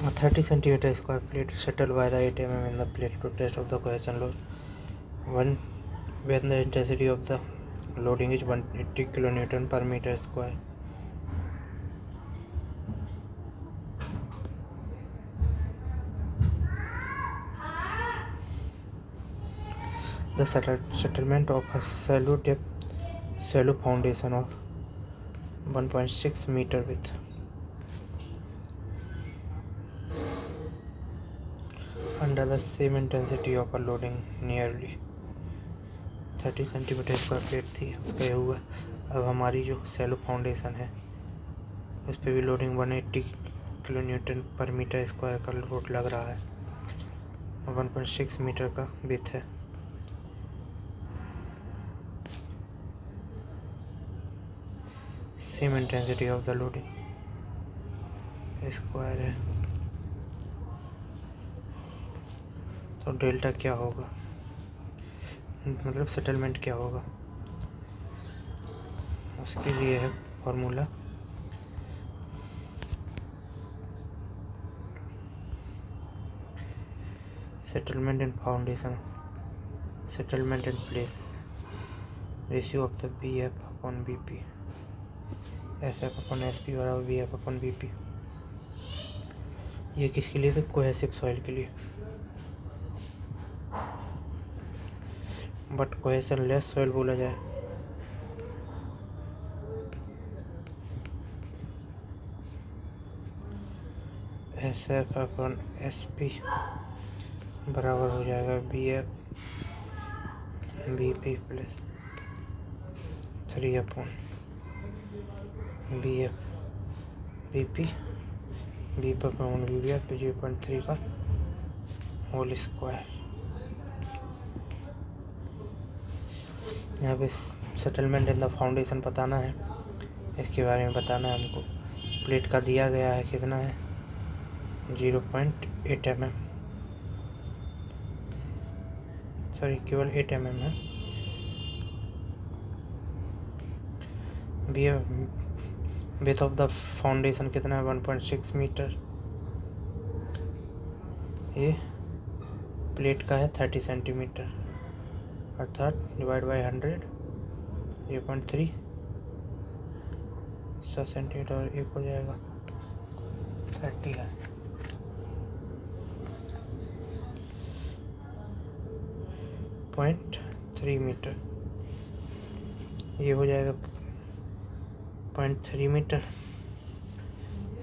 A 30 centimeter square plate settled by the 8 mm in the plate to test of the cohesion load. When the intensity of the loading is 180 kilonewton per meter square. The settlement of a shallow foundation of 1.6 meter width. Under the same intensity of a loading nearly 30 centimetre square plate थी पे हुआ। अब हमारी जो Cello foundation है उस पर भी लोडिंग 180 किलो न्यूटन पर मीटर स्क्वायर का लोड लग रहा है और 1.6 मीटर का विड्थ है। Same intensity of the loading square है, तो डेल्टा क्या होगा, मतलब सेटलमेंट क्या होगा, उसके लिए है formula settlement in foundation, settlement in place, ratio of the B F upon B P, S F upon S P बराबर B F upon B P. ये किसके लिए, तो कोहेसिव सॉइल के लिए। बट कोहेशन लेस सॉइल बोला जाए S F upon S P बराबर हो जाएगा B F B P plus 3 upon B F B P B पर अपॉन बी एफ 0.3 का होल स्क्वायर। यहाँ पे सेटलमेंट इन द फाउंडेशन बताना है, इसके बारे में बताना है हमको। प्लेट का दिया गया है कितना है 0.8 mm, सॉरी केवल 8 mm है। विड्थ ऑफ द फाउंडेशन कितना है 1.6 मीटर। ये प्लेट का है 30 सेंटीमीटर अर्थात डिवाइड बाई 100 0.3 100 सेंटीमीटर और एक हो जाएगा 30 है। पॉइंट 3 मीटर, ये हो जाएगा 0.3 मीटर,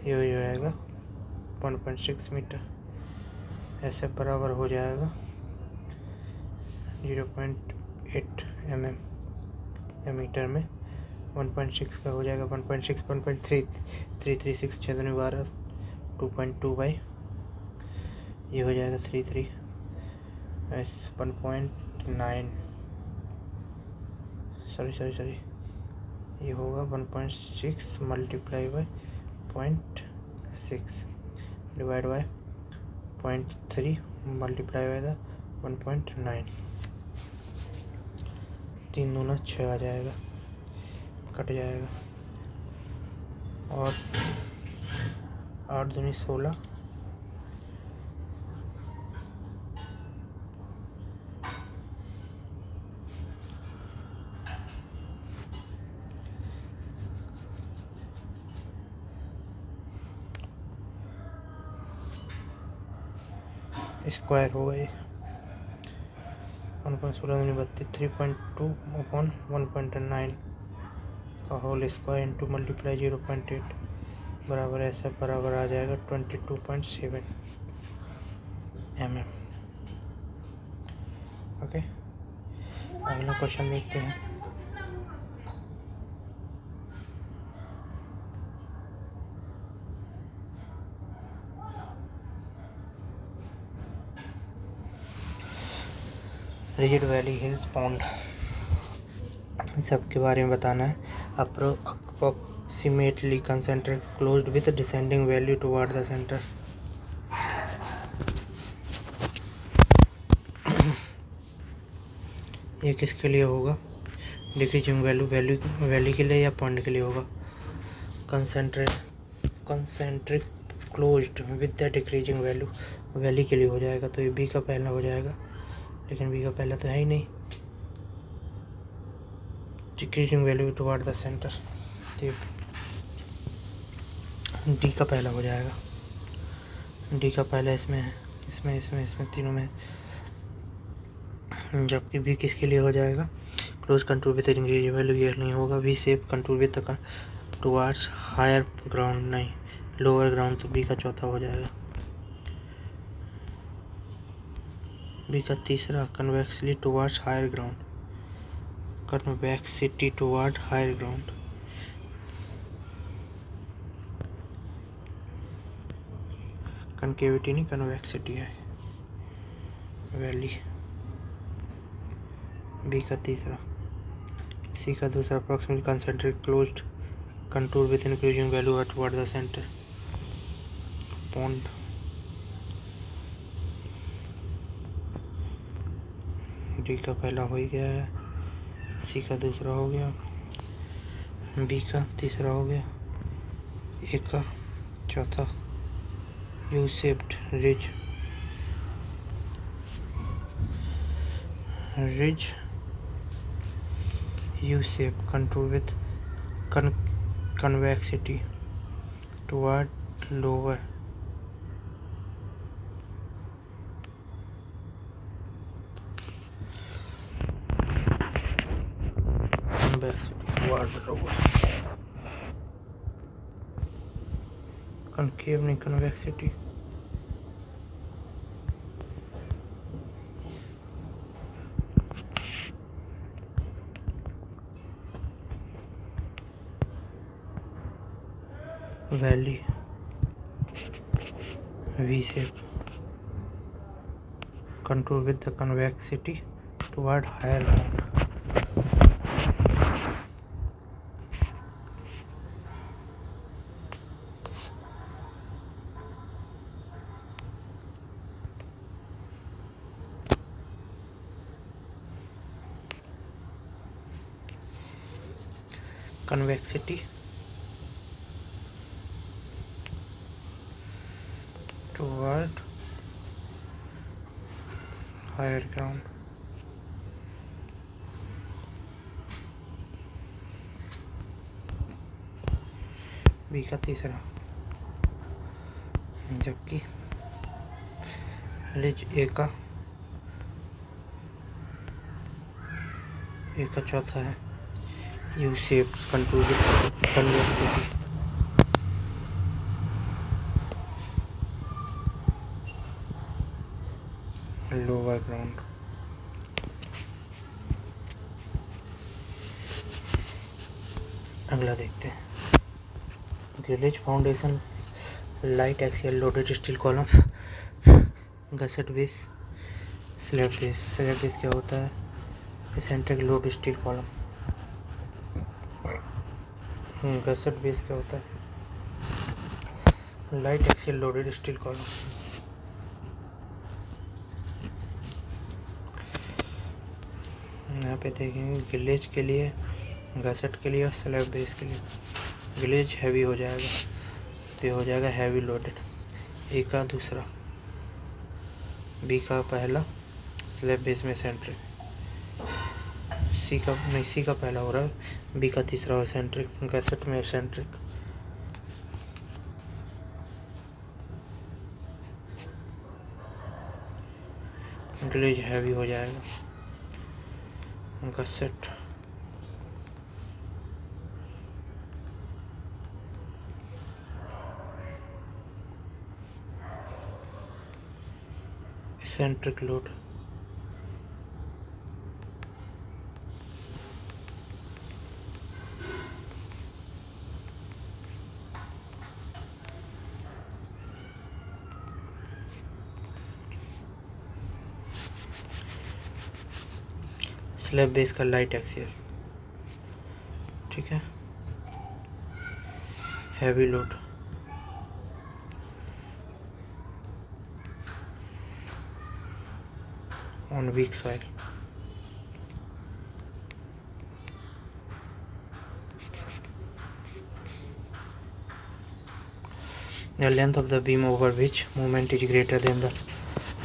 ये हो जाएगा 1.6 मीटर। ऐसे बराबर हो जाएगा 0.8 mm मीटर में 1.6 का हो जाएगा 1.6 1.336 6 दूनी 12 2.2 बाई ये हो जाएगा 33 1.9 सॉरी ये होगा 1.6 multiply by 0.6 divide by 0.3 multiply by the 1.9 3 दूना 6 आ जाएगा, कट जाएगा और 8 दूनी 16 स्क्वायर हो गए 1.16 3.2 अपॉन 1.9 का होल स्क्वायर इंटू मल्टीप्लाई 0.8 बराबर ऐसा बराबर आ जाएगा 22.7 mm। ओके, अगला क्वेश्चन देखते हैं। रिजिड वैली हिल्स पॉन्ड सबके बारे में बताना है। Approximately concentrate closed with descending value toward the centre. ये किसके लिए होगा, डिक्रीजिंग वैल्यू के लिए या पॉइंट के लिए होगा। Concentric closed with the decreasing value, valley के लिए हो जाएगा, तो ये बी का पहला हो जाएगा, लेकिन बी का पहला तो है ही नहीं, decreasing value toward the centre, तो डी का पहला हो जाएगा, डी का पहला इसमें है, इसमें तीनों में, जबकि बी किसके लिए हो जाएगा, close contour with increasing value, ये नहीं होगा, V shape contour with towards higher ground, नहीं लोअर ग्राउंड, तो बी का चौथा हो जाएगा, बी का तीसरा convexly towards higher ground, convexity toward higher ground, concavity नहीं कन्वेक्सिटी है, वैली, बी का तीसरा, सी का दूसरा approximately concentric closed contour with increasing value toward the centre, pond, D का पहला हो ही गया है, सी का दूसरा हो गया, बी का तीसरा हो गया, ए का चौथा, U shaped ridge, you shape contour with convexity toward lower, convexity toward lower, concave नहीं convexity, valley, V shape contour with the convexity toward higher ground, convexity toward higher ground, B का तीसरा, जबकि रिज ए का चौथा है, U shape contour convexity, lower ground, अगला देखते हैं, grillage foundation light axial loaded steel column, gusset base, slab base क्या होता है, eccentric load steel column, gusset base क्या होता है, light axial loaded steel column, यहाँ पे देखेंगे गिलेज के लिए, गसेट के लिए और स्लैब बेस के लिए, गिलेज हैवी हो जाएगा, तो ये हो जाएगा हैवी लोडेड, ए का दूसरा, बी का पहला, स्लैब बेस में सेंट्रिक, सी का पहला हो रहा है, बी का तीसरा हो सेंट्रिक, गसेट में सेंट्रिक, गिलेज हैवी हो जाएगा, gusset, centric load, slab base का लाइट एक्सियल, ठीक है, heavy load, on weak soil, The length of the beam over which movement is greater than the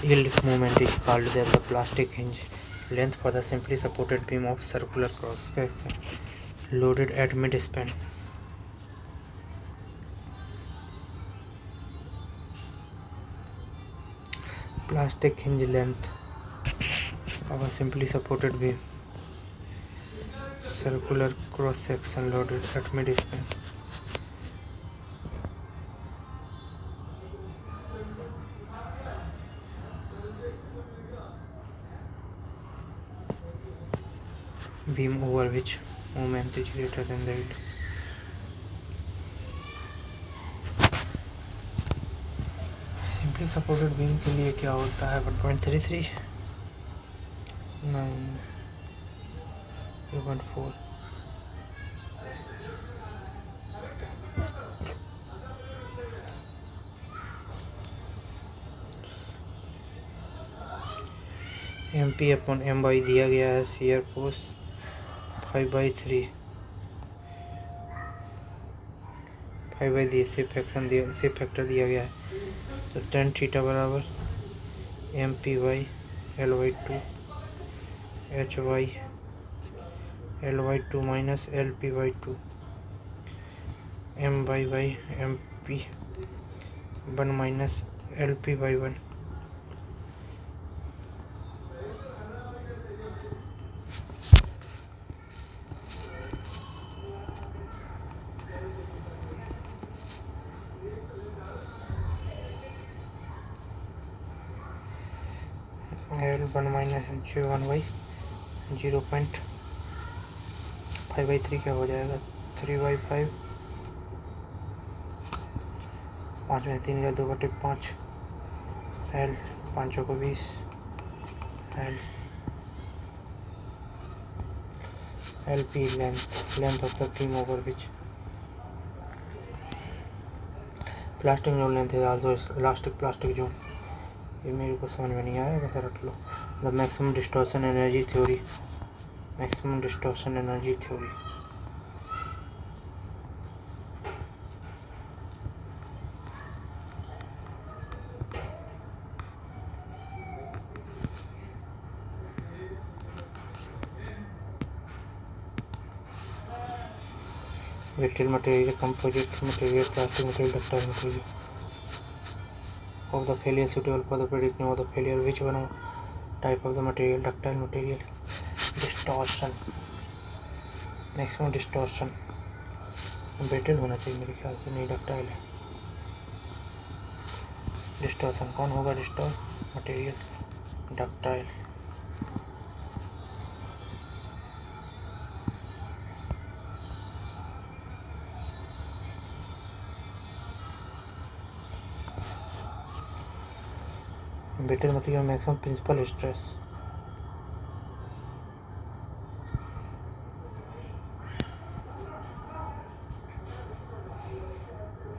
yield movement is called the plastic hinge length for the simply supported beam of circular cross section loaded at mid-span. Plastic hinge length of a simply supported beam circular cross section loaded at mid-span. Beam over which movement is greater than the yield. Simply supported beam के लिए क्या होता है 1.33 नहीं 2.4 MP upon MY दिया गया है shear force 5/3 shift factor दिया गया है तो tan थीटा बराबर MP/L/2 HY/L/2 minus LP/2 MY/MP 1 minus LP/1 L1 minus J1/0.5/3 क्या हो जाएगा 3/5 5 में 3 का 2/5 L 5 को 20 L LP length of the beam over which plastic zone length है आल्सो इलास्टिक प्लास्टिक जोन. ये मेरे को समझ में नहीं आया वैसे रख लो. The maximum distortion energy theory brittle material, composite material, plastic material, ductile material. Of the failure suitable for the predicting of the failure, which one type of the material? Ductile material. Distortion, maximum distortion. brittle होना चाहिए मेरे ख्याल से, नहीं ductile है. Distortion कौन होगा? Distort material ductile. Brittle material maximum principal stress.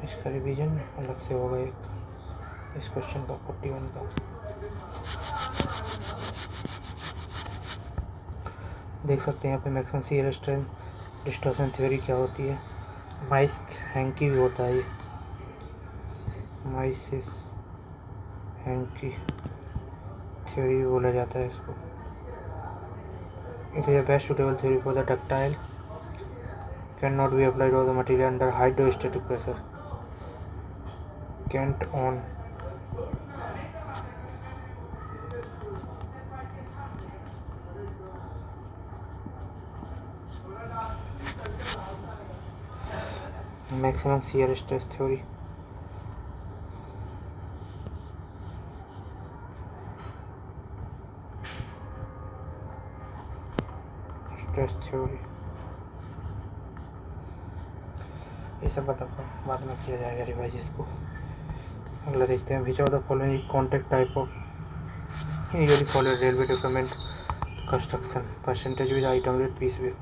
इसका रिवीजन अलग से होगा एक इस क्वेश्चन का 41 का. देख सकते हैं यहाँ पे maximum shear strength distortion theory क्या होती है. माइस हैंकी भी होता है ये, माइसिस हैंकी थ्योरी भी बोला जाता है इसको. It is the best suitable theory for the ductile, cannot be applied on the material under hydrostatic pressure. Can't on maximum shear stress theory. Stress theory ये सब बाद में किया जाएगा रिवाइज इसको. अगला देखते हैं. Which of the following contact type of usually follow railway development construction. Percentage with item rate piece with.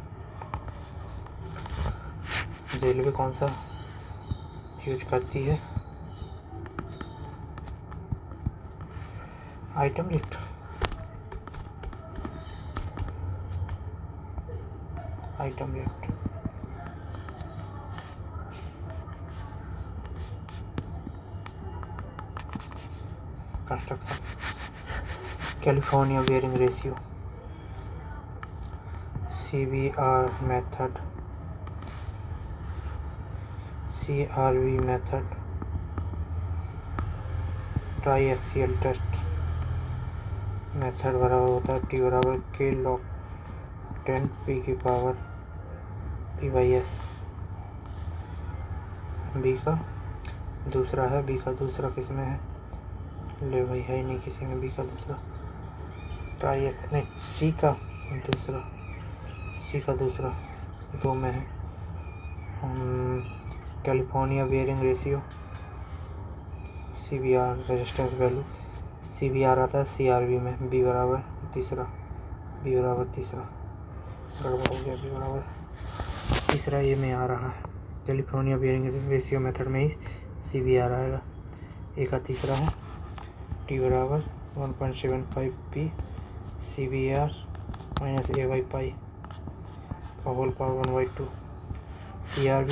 Railway कौन सा यूज करती है? Item rate. Item rate construction, California bearing ratio, CBR method, CRV method, triaxial test method बराबर होता है T बराबर K log 10 P की power P/S। B का दूसरा है, बी का दूसरा किस में है, ले भाई है ही नहीं किसी में बी का दूसरा, ट्राई एक्स नहीं, सी का दूसरा 2 में है, California bearing ratio, CBR resistance value, CBR आता है CRV में, बी बराबर तीसरा, गड़बड़ हो गया, बी बराबर तीसरा ये में आ रहा है, कैलिफोर्निया बेयरिंग रेशियो मेथड में ही CBR आएगा। ए का तीसरा है T बराबर 1.75 P CBR माइनस A/π का होल पावर 1/2। CRV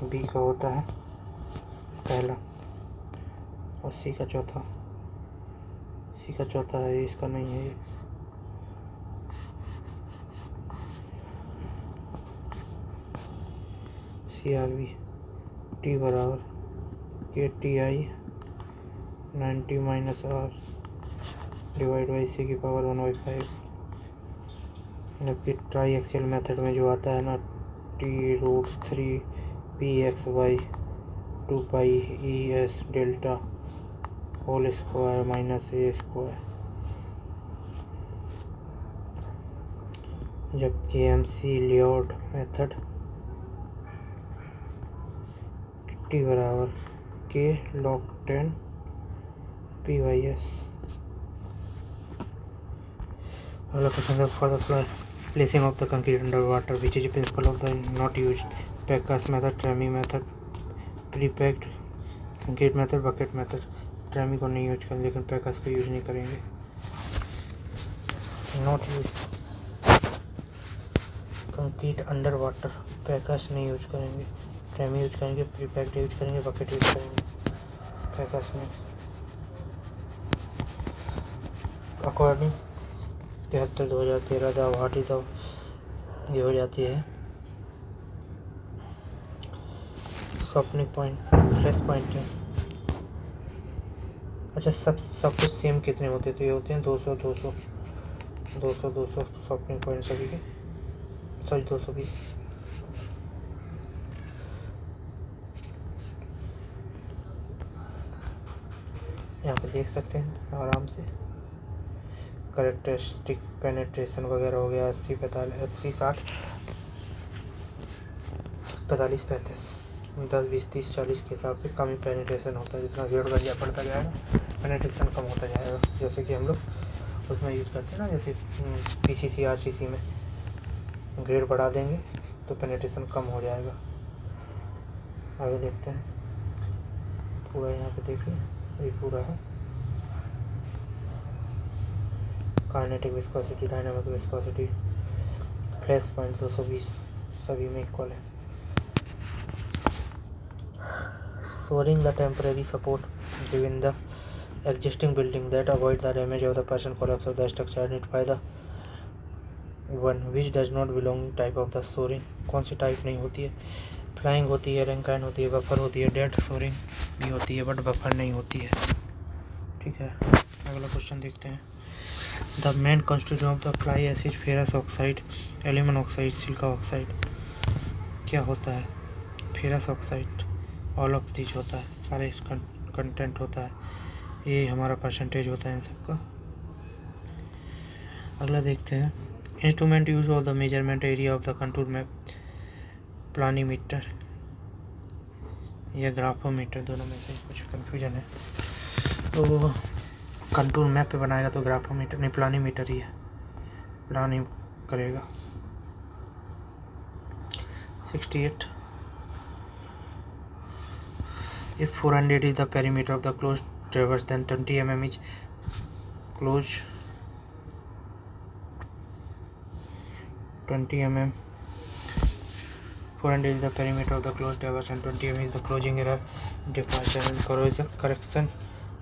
बी का होता है पहला और सी का चौथा है, इसका नहीं है ये। CRV T बराबर KTI 90 minus R divide by C की पावर 1/5। जबकि ट्राई एक्सियल मेथड में जो आता है ना T√3 PX/2 pi ES delta whole square minus A square. जबकि MC लेआउट मेथड T बराबर K log 10 P/S। अगला क्वेश्चन है for the placing of the concrete under water which is principle of the not use, packcast method, tremie method, pre packed concrete method, bucket method. Tremie को नहीं use करेंगे लेकिन पैककास्ट को use नहीं करेंगे। Not use concrete under water, packcast नहीं use करेंगे, tremie use करेंगे, प्री पैक्ड यूज करेंगे, बकेट यूज करेंगे, पैककास्ट नहीं। According 73/2013 the what is the ये हो जाती है सॉफ्टनिंग पॉइंट, फ्लैश पॉइंट है। अच्छा सब कुछ सेम कितने होते हैं, तो ये होते हैं 200 सॉफ्टनिंग पॉइंट सभी के, सॉरी 220। यहाँ पे देख सकते हैं आराम से करेक्टरिस्टिक पेनिट्रेशन वगैरह हो गया 80, 45, 60, 45, 35, 10, 20, 30, 40 के हिसाब से कम ही पेनिट्रेशन होता है। जितना ग्रेड बढ़िया पड़ता जाएगा पेनिट्रेशन कम होता जाएगा। जैसे कि हम लोग उसमें यूज़ करते हैं ना, जैसे PCC RCC में ग्रेड बढ़ा देंगे तो पेनिट्रेशन कम हो जाएगा। आगे देखते हैं पूरा, यहाँ पे देख लें ये पूरा है kinetic viscosity, dynamic viscosity, flash point 220 सभी में इक्वल है। Storing the temporary support within the existing building that avoid the damage of the partial collapse of the structure identify the one which does not belong type of the storing। कौन सी type नहीं होती है, flying होती है, Rankine होती है, buffer होती है, डेड सोरिंग भी होती है बट बफर नहीं होती है। ठीक है, अगला क्वेश्चन देखते हैं। The main constituent of the fly acid ferrous oxide, aluminium oxide, silica oxide क्या होता है? Ferrous oxide all of these होता है, सारे कंटेंट होता है, ये हमारा परसेंटेज होता है इन सबका। अगला देखते हैं instrument use of the measurement area of the contour map, planimeter या ग्राफोमीटर, दोनों में से कुछ कंफ्यूजन है। तो कंटूर मैप पे बनाएगा तो ग्राफोमीटर नहीं, प्लानीमीटर ही है, प्लानिंग करेगा। 68 if 400 is the perimeter of the closed traverse then 20 mm is closed, 20 mm 400 is the perimeter of the closed traverse and 20 mm is the closing error. Departure and correction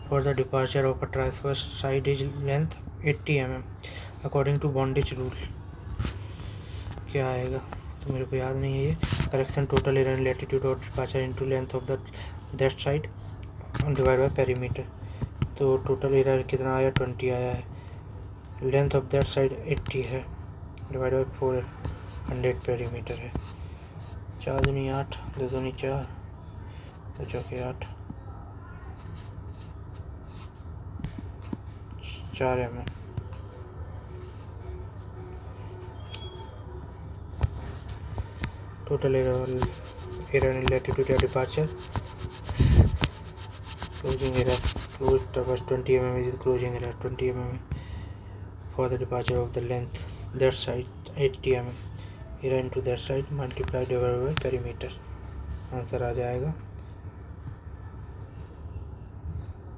for the departure of a transverse side is length 80 mm according to bondage rule. क्या आएगा तो मेरे को याद नहीं है ये. Correction total error latitude और departure into length of the that side divide by perimeter. तो टोटल एरर कितना आया 20 आया है. लेंथ ऑफ दैट साइड 80 है डिवाइड बाय 400 पेरीमीटर है. 4 दूनी 8 2 दूनी 4 2 चौके 8 4 mm. Total error in latitude and departure. Closing error. Closed traverse 20 mm is the closing error. 20 mm for the departure of the length that side 80 mm. Error into that side multiplied divided by perimeter. Answer आ जाएगा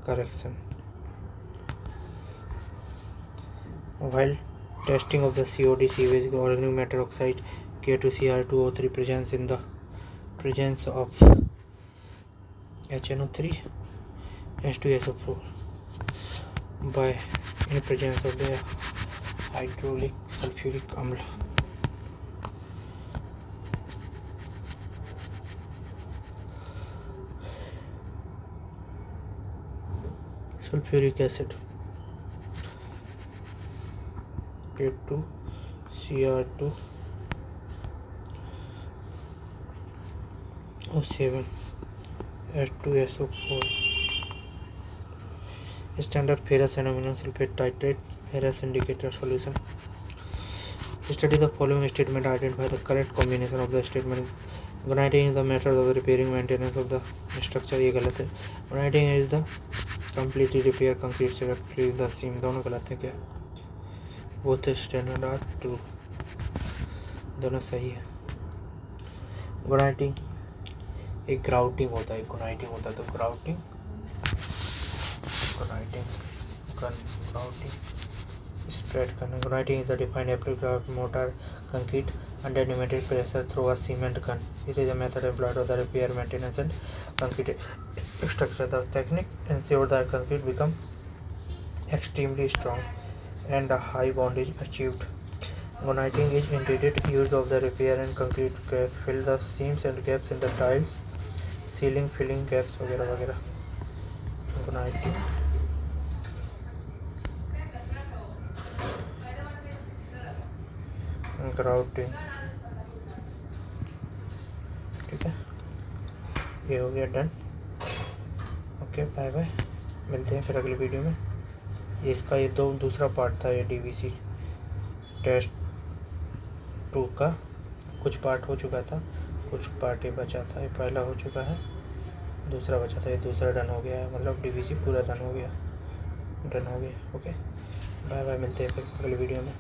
correction. While testing of the COD sewage organic matter oxide K2Cr2O3 presence in the presence of HNO3 H2SO4 by in presence of the hydraulic sulfuric amla. Sulfuric acid K2Cr2 O7 H2SO4 standard ferrous aluminum sulfate titrate ferrous indicator solution. Study the following statement. Identify the correct combination of the statement. Graniting is the method of repairing maintenance of the structure. ये गलत है. Graniting is the completely repair concrete structure. Replace the seam. दोनों गलत है क्या? Both standard are true. दोनों सही है. Graniting एक ग्राउटिंग होता है, ग्राउटिंग होता है. तो ग्राउटिंग स्प्रेड करना. Grouting is the defined application of motor concrete under pneumatic pressure through a cement gun. It is a method employed for the repair maintenance and concrete structure. The technique ensure that concrete become extremely strong and a high bond is achieved. Graniting is intended use of the repair and concrete to fill the seams and gaps in the tiles, ceiling, filling gaps वगैरह वगैरह. Graniting grouting. ठीक है, ये हो गया done. Okay bye bye, मिलते हैं फिर अगले वीडियो में. ये इसका ये दूसरा पार्ट था. ये DVC टेस्ट 2 का कुछ पार्ट हो चुका था, कुछ पार्ट ही बचा था. ये पहला हो चुका है, दूसरा बचा था. ये दूसरा डन हो गया है, मतलब DVC पूरा डन हो गया. ओके बाय बाय, मिलते हैं फिर अगले वीडियो में.